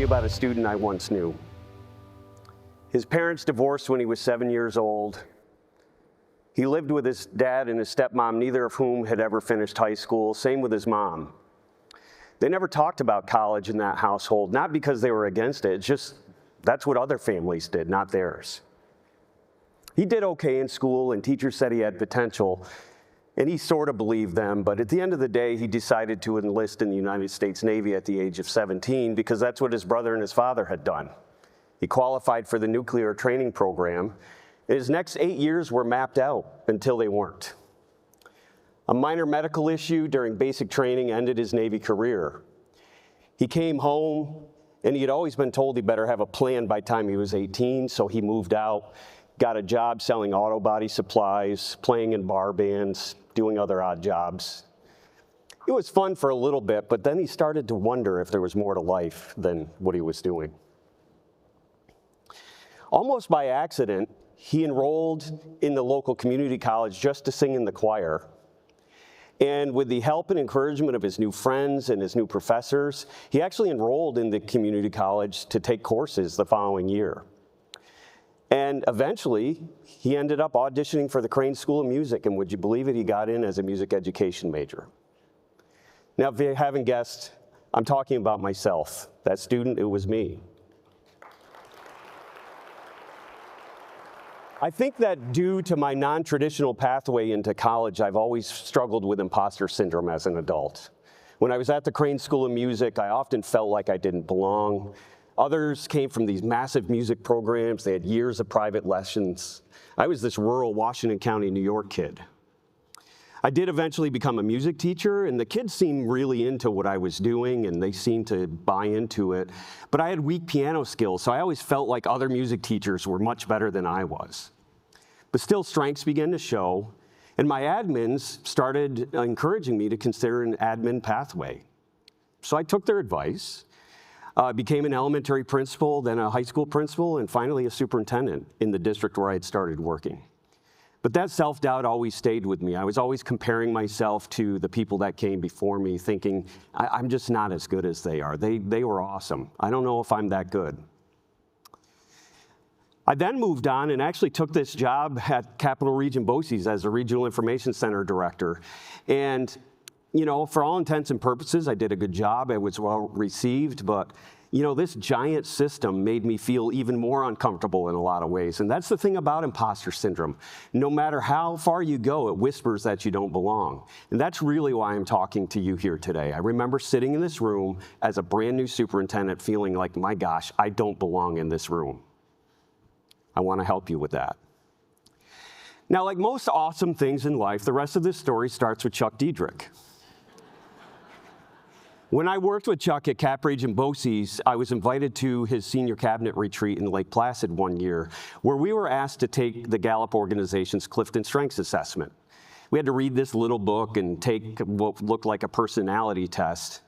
you about a student I once knew. His parents divorced when he was 7 years old. He lived with his dad and his stepmom, neither of whom had ever finished high school. Same with his mom. They never talked about college in that household, not because they were against it, it's just that's what other families did, not theirs. He did okay in school, and teachers said he had potential, and he sort of believed them, but at the end of the day, he decided to enlist in the United States Navy at the age of 17 because that's what his brother and his father had done. He qualified for the nuclear training program, and his next 8 years were mapped out until they weren't. A minor medical issue during basic training ended his Navy career. He came home, and he had always been told he better have a plan by the time he was 18, so he moved out, got a job selling auto body supplies, playing in bar bands, doing other odd jobs. It was fun for a little bit, but then he started to wonder if there was more to life than what he was doing. Almost by accident, he enrolled in the local community college just to sing in the choir. And with the help and encouragement of his new friends and his new professors, he actually enrolled in the community college to take courses the following year. And eventually, he ended up auditioning for the Crane School of Music, and would you believe it, he got in as a music education major. Now, if you haven't guessed, I'm talking about myself. That student, it was me. I think that due to my non-traditional pathway into college, I've always struggled with imposter syndrome as an adult. When I was at the Crane School of Music, I often felt like I didn't belong. Others came from these massive music programs. They had years of private lessons. I was this rural Washington County, New York kid. I did eventually become a music teacher, and the kids seemed really into what I was doing, and they seemed to buy into it. But I had weak piano skills, so I always felt like other music teachers were much better than I was. But still, strengths began to show, and my admins started encouraging me to consider an admin pathway. So I took their advice. Became an elementary principal, then a high school principal, and finally a superintendent in the district where I had started working. But that self-doubt always stayed with me. I was always comparing myself to the people that came before me, thinking, I'm just not as good as they are. They were awesome. I don't know if I'm that good. I then moved on and actually took this job at Capital Region BOCES as a Regional Information Center Director. And you know, for all intents and purposes, I did a good job. I was well received, but you know, this giant system made me feel even more uncomfortable in a lot of ways. And that's the thing about imposter syndrome. No matter how far you go, it whispers that you don't belong. And that's really why I'm talking to you here today. I remember sitting in this room as a brand new superintendent feeling like, my gosh, I don't belong in this room. I want to help you with that. Now, like most awesome things in life, the rest of this story starts with Chuck Diedrich. When I worked with Chuck at Cap Region BOCES, I was invited to his senior cabinet retreat in Lake Placid one year, where we were asked to take the Gallup organization's Clifton Strengths Assessment. We had to read this little book and take what looked like a personality test.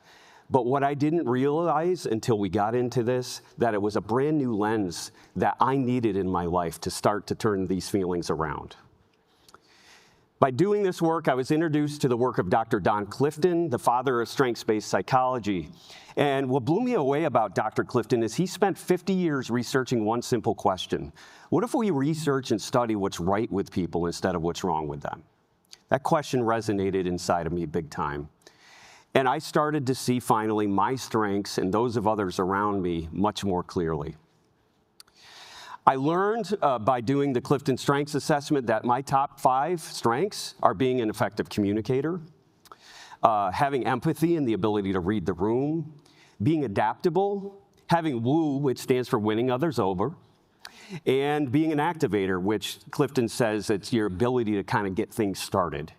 But what I didn't realize until we got into this, that it was a brand new lens that I needed in my life to start to turn these feelings around. By doing this work, I was introduced to the work of Dr. Don Clifton, the father of strengths-based psychology. And what blew me away about Dr. Clifton is he spent 50 years researching one simple question. What if we research and study what's right with people instead of what's wrong with them? That question resonated inside of me big time. And I started to see finally my strengths and those of others around me much more clearly. I learned by doing the Clifton Strengths Assessment that my top 5 strengths are being an effective communicator, having empathy and the ability to read the room, being adaptable, having WOO, which stands for winning others over, and being an activator, which Clifton says it's your ability to kind of get things started.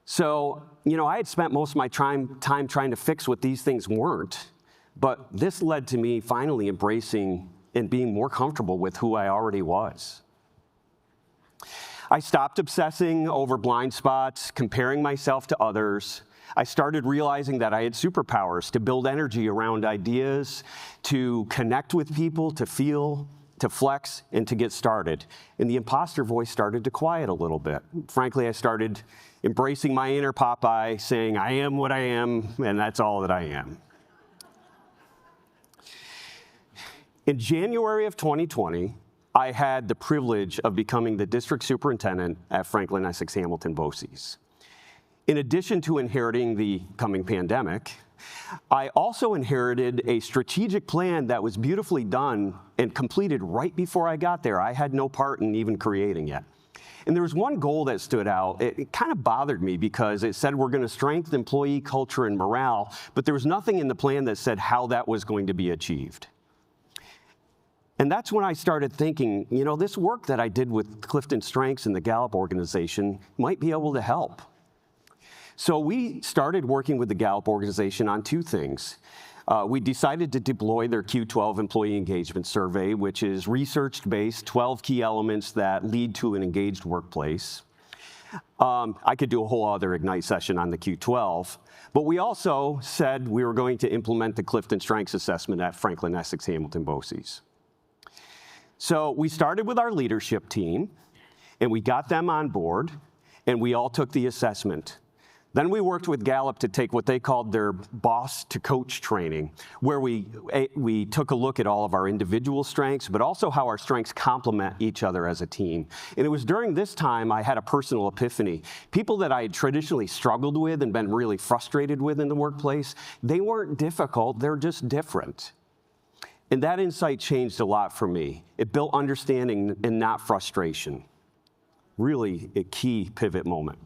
So, you know, I had spent most of my time trying to fix what these things weren't, but this led to me finally embracing and being more comfortable with who I already was. I stopped obsessing over blind spots, comparing myself to others. I started realizing that I had superpowers to build energy around ideas, to connect with people, to feel, to flex, and to get started. And the imposter voice started to quiet a little bit. Frankly, I started embracing my inner Popeye, saying, I am what I am, and that's all that I am. In January of 2020, I had the privilege of becoming the district superintendent at Franklin-Essex-Hamilton BOCES. In addition to inheriting the coming pandemic, I also inherited a strategic plan that was beautifully done and completed right before I got there. I had no part in even creating it. And there was one goal that stood out. It kind of bothered me because it said we're going to strengthen employee culture and morale, but there was nothing in the plan that said how that was going to be achieved. And that's when I started thinking, you know, this work that I did with Clifton Strengths and the Gallup organization might be able to help. So we started working with the Gallup organization on two things. We decided to deploy their Q12 employee engagement survey, which is research-based, 12 key elements that lead to an engaged workplace. I could do a whole other Ignite session on the Q12, but we also said we were going to implement the Clifton Strengths assessment at Franklin-Essex-Hamilton BOCES. So we started with our leadership team, and we got them on board, and we all took the assessment. Then we worked with Gallup to take what they called their boss to coach training, where we took a look at all of our individual strengths, but also how our strengths complement each other as a team. And it was during this time I had a personal epiphany. People that I had traditionally struggled with and been really frustrated with in the workplace, they weren't difficult, they're just different. And that insight changed a lot for me. It built understanding and not frustration. Really a key pivot moment.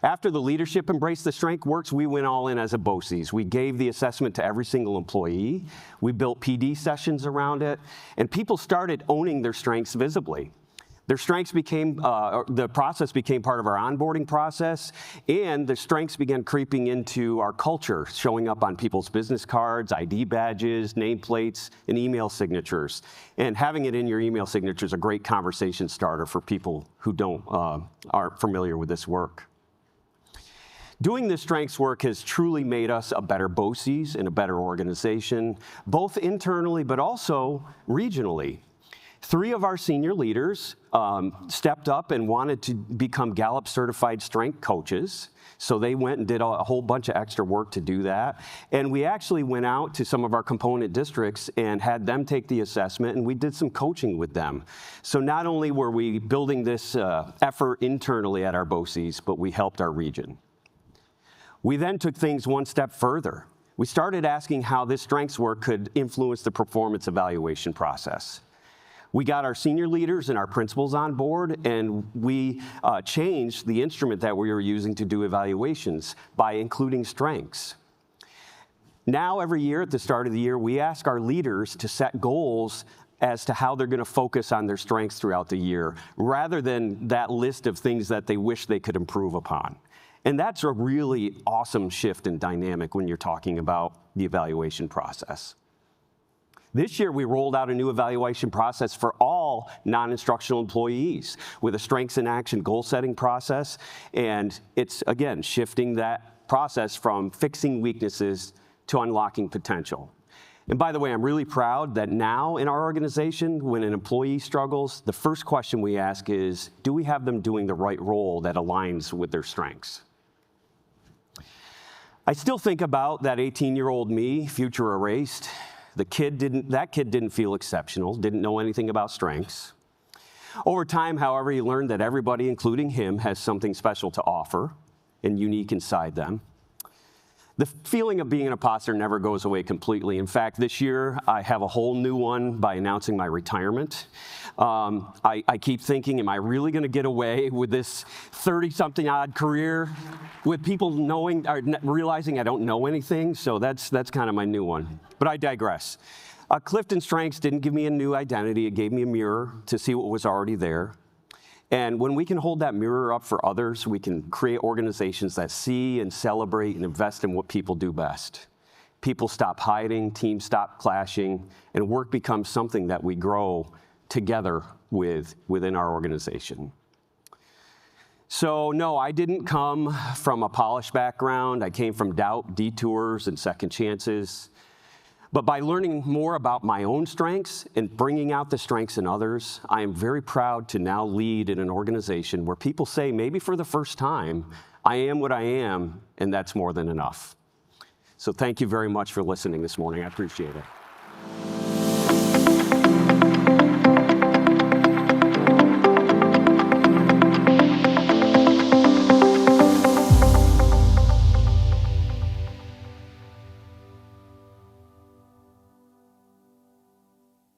After the leadership embraced the strength works, we went all in as a BOCES. We gave the assessment to every single employee. We built PD sessions around it, and people started owning their strengths visibly. Their strengths became, the process became part of our onboarding process, and the strengths began creeping into our culture, showing up on people's business cards, ID badges, nameplates, and email signatures. And having it in your email signature is a great conversation starter for people who aren't familiar with this work. Doing this strengths work has truly made us a better BOCES and a better organization, both internally but also regionally. 3 of our senior leaders stepped up and wanted to become Gallup certified strength coaches. So they went and did a whole bunch of extra work to do that. And we actually went out to some of our component districts and had them take the assessment, and we did some coaching with them. So not only were we building this effort internally at our BOCES, but we helped our region. We then took things one step further. We started asking how this strengths work could influence the performance evaluation process. We got our senior leaders and our principals on board, and we changed the instrument that we were using to do evaluations by including strengths. Now, every year at the start of the year, we ask our leaders to set goals as to how they're going to focus on their strengths throughout the year, rather than that list of things that they wish they could improve upon. And that's a really awesome shift in dynamic when you're talking about the evaluation process. This year, we rolled out a new evaluation process for all non-instructional employees with a strengths in action goal-setting process. And it's, again, shifting that process from fixing weaknesses to unlocking potential. And by the way, I'm really proud that now in our organization, when an employee struggles, the first question we ask is, do we have them doing the right role that aligns with their strengths? I still think about that 18-year-old me, future erased. That kid didn't feel exceptional, didn't know anything about strengths. Over time, however, he learned that everybody, including him, has something special to offer and unique inside them. The feeling of being an imposter never goes away completely. In fact, this year, I have a whole new one by announcing my retirement. I keep thinking, am I really going to get away with this 30-something odd career with people knowing or realizing I don't know anything? So that's kind of my new one. But I digress. Clifton Strengths didn't give me a new identity. It gave me a mirror to see what was already there. And when we can hold that mirror up for others, we can create organizations that see and celebrate and invest in what people do best. People stop hiding, teams stop clashing, and work becomes something that we grow together within our organization. So no, I didn't come from a polished background. I came from doubt, detours, and second chances. But by learning more about my own strengths and bringing out the strengths in others, I am very proud to now lead in an organization where people say, maybe for the first time, I am what I am, and that's more than enough. So thank you very much for listening this morning. I appreciate it.